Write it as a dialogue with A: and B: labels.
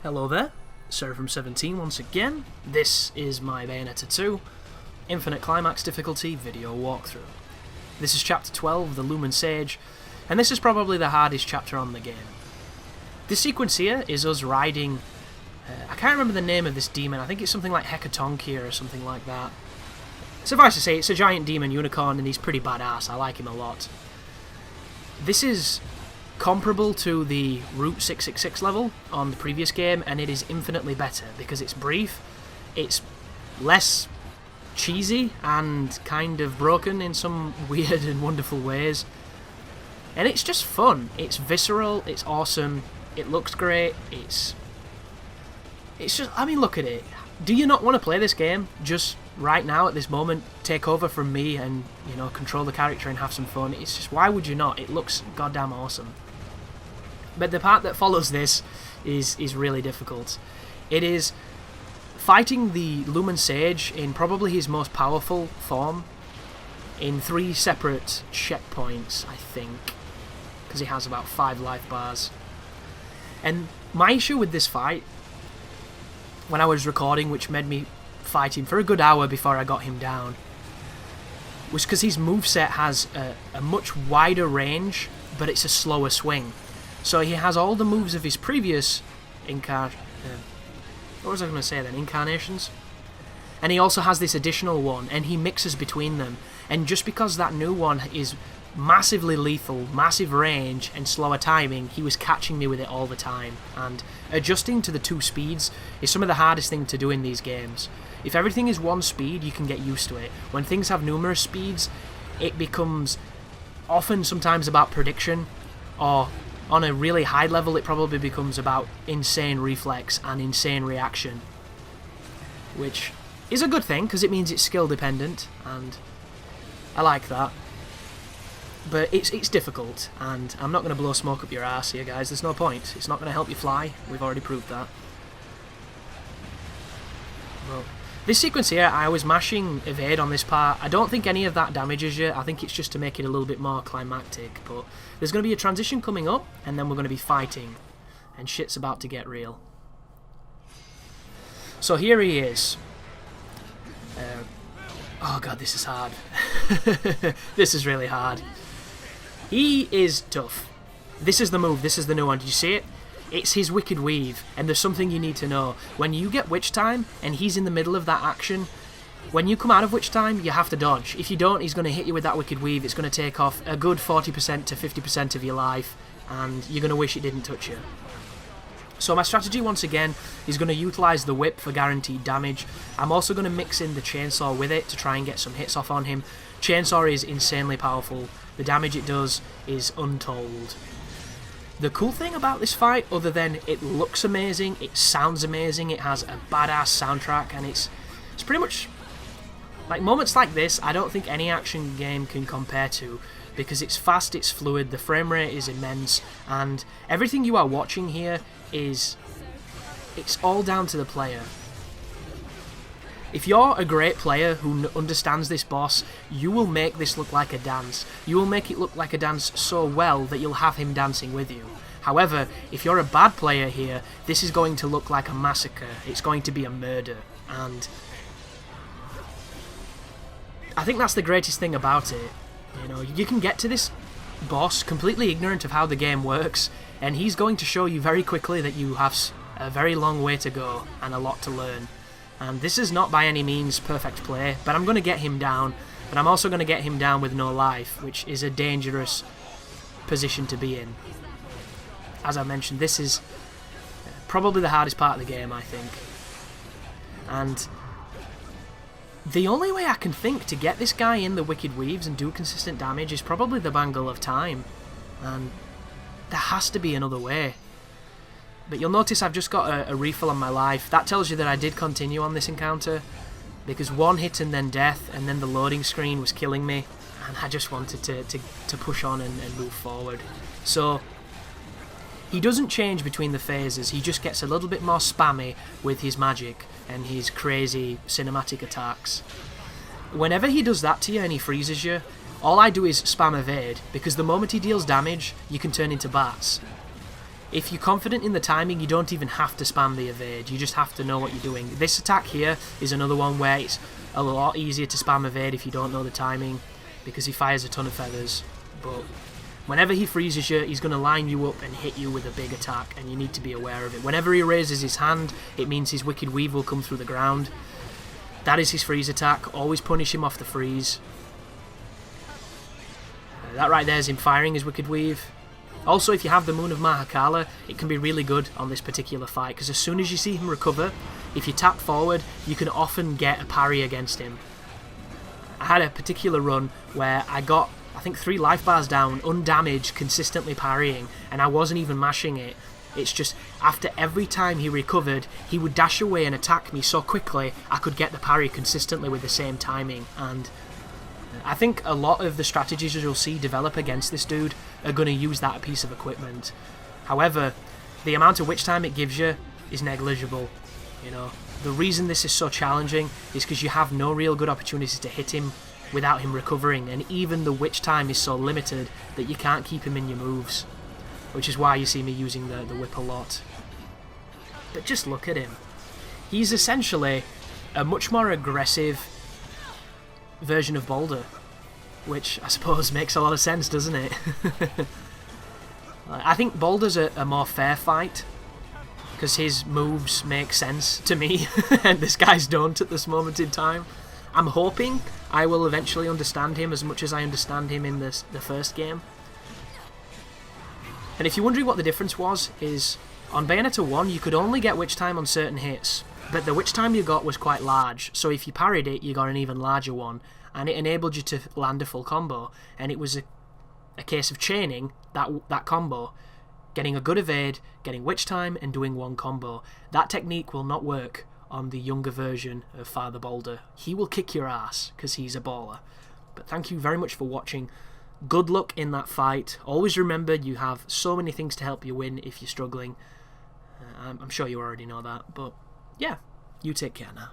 A: Hello there, Seraphim17 once again. This is my Bayonetta 2 Infinite Climax difficulty video walkthrough. This is chapter 12, the Lumen Sage, and this is probably the hardest chapter on the game. This sequence here is us riding, I can't remember the name of this demon, I think it's something like Hecatonchia or something like that. Suffice to say, it's a giant demon unicorn and he's pretty badass, I like him a lot. This is comparable to the Route 666 level on the previous game, and it is infinitely better because it's brief, it's less cheesy and kind of broken in some weird and wonderful ways, and it's just fun. It's visceral, it's awesome, it looks great, it's just, I mean, look at it. Do you not want to play this game just right now at this moment, take over from me and, you know, control the character and have some fun? It's just, why would you not? It looks goddamn awesome. But the part that follows this is really difficult. It is fighting the Lumen Sage in probably his most powerful form in 3 separate checkpoints, I think, because he has about 5 life bars. And my issue with this fight, when I was recording, which made me fight him for a good hour before I got him down, was because his moveset has a much wider range, but it's a slower swing. So he has all the moves of his previous incarnations, and he also has this additional one, and he mixes between them. And just because that new one is massively lethal, massive range, and slower timing, he was catching me with it all the time. And adjusting to the 2 speeds is some of the hardest thing to do in these games. If everything is 1 speed, you can get used to it. When things have numerous speeds, it becomes sometimes about prediction, or on a really high level it probably becomes about insane reflex and insane reaction, which is a good thing because it means it's skill dependent, and I like that. But it's difficult, and I'm not going to blow smoke up your ass here, guys. There's no point. It's not going to help you fly. We've already proved that. Well, this sequence here, I was mashing evade on this part. I don't think any of that damages you. I think it's just to make it a little bit more climactic. But there's going to be a transition coming up, and then we're going to be fighting. And shit's about to get real. So here he is. Oh god, this is hard. This is really hard. He is tough. This is the move. This is the new one. Did you see it? It's his Wicked Weave, and there's something you need to know. When you get Witch Time, and he's in the middle of that action, when you come out of Witch Time, you have to dodge. If you don't, he's going to hit you with that Wicked Weave. It's going to take off a good 40% to 50% of your life, and you're going to wish it didn't touch you. So my strategy, once again, is going to utilise the whip for guaranteed damage. I'm also going to mix in the chainsaw with it to try and get some hits off on him. Chainsaw is insanely powerful. The damage it does is untold. The cool thing about this fight, other than it looks amazing, it sounds amazing, it has a badass soundtrack, and it's pretty much like moments like this I don't think any action game can compare to, because it's fast, it's fluid, the frame rate is immense, and everything you are watching here it's all down to the player. If you're a great player who understands this boss, you will make this look like a dance. You will make it look like a dance so well that you'll have him dancing with you. However, if you're a bad player here, this is going to look like a massacre. It's going to be a murder. And I think that's the greatest thing about it. You know, you can get to this boss completely ignorant of how the game works, and he's going to show you very quickly that you have a very long way to go and a lot to learn. And this is not by any means perfect play, but I'm going to get him down, but I'm also going to get him down with no life, which is a dangerous position to be in. As I mentioned, this is probably the hardest part of the game, I think. And the only way I can think to get this guy in the Wicked Weaves and do consistent damage is probably the Bangle of Time. And there has to be another way. But you'll notice I've just got a refill on my life. That tells you that I did continue on this encounter, because 1 hit and then death, and then the loading screen was killing me, and I just wanted to push on and move forward. So he doesn't change between the phases, he just gets a little bit more spammy with his magic and his crazy cinematic attacks. Whenever he does that to you and he freezes you, all I do is spam evade, because the moment he deals damage, you can turn into bats. if you're confident in the timing, you don't even have to spam the evade. You just have to know what you're doing. This attack here is another one where it's a lot easier to spam evade if you don't know the timing, because he fires a ton of feathers. But whenever he freezes you, he's going to line you up and hit you with a big attack, and you need to be aware of it. Whenever he raises his hand, it means his Wicked Weave will come through the ground. That is his freeze attack. Always punish him off the freeze. That right there is him firing his Wicked Weave. Also, if you have the Moon of Mahakala, it can be really good on this particular fight, because as soon as you see him recover, if you tap forward, you can often get a parry against him. I had a particular run where I got, I think, 3 life bars down, undamaged, consistently parrying, and I wasn't even mashing it. It's just, after every time he recovered, he would dash away and attack me so quickly, I could get the parry consistently with the same timing, and I think a lot of the strategies you'll see develop against this dude are going to use that piece of equipment. However, the amount of witch time it gives you is negligible. You know, the reason this is so challenging is because you have no real good opportunities to hit him without him recovering, and even the witch time is so limited that you can't keep him in your moves, which is why you see me using the whip a lot. But just look at him. He's essentially a much more aggressive version of Boulder, which I suppose makes a lot of sense, doesn't it? I think Boulder's a more fair fight, because his moves make sense to me, and this guy's don't at this moment in time. I'm hoping I will eventually understand him as much as I understand him in the first game. And if you're wondering what the difference was, is on Bayonetta 1 you could only get witch time on certain hits, but the witch time you got was quite large, so if you parried it you got an even larger one, and it enabled you to land a full combo, and it was a case of chaining that combo, getting a good evade, getting witch time, and doing one combo. That technique will not work on the younger version of Father Boulder. He will kick your ass, because he's a baller. But thank you very much for watching. Good luck in that fight. Always remember, you have so many things to help you win if you're struggling. I'm sure you already know that, but yeah, you take care now.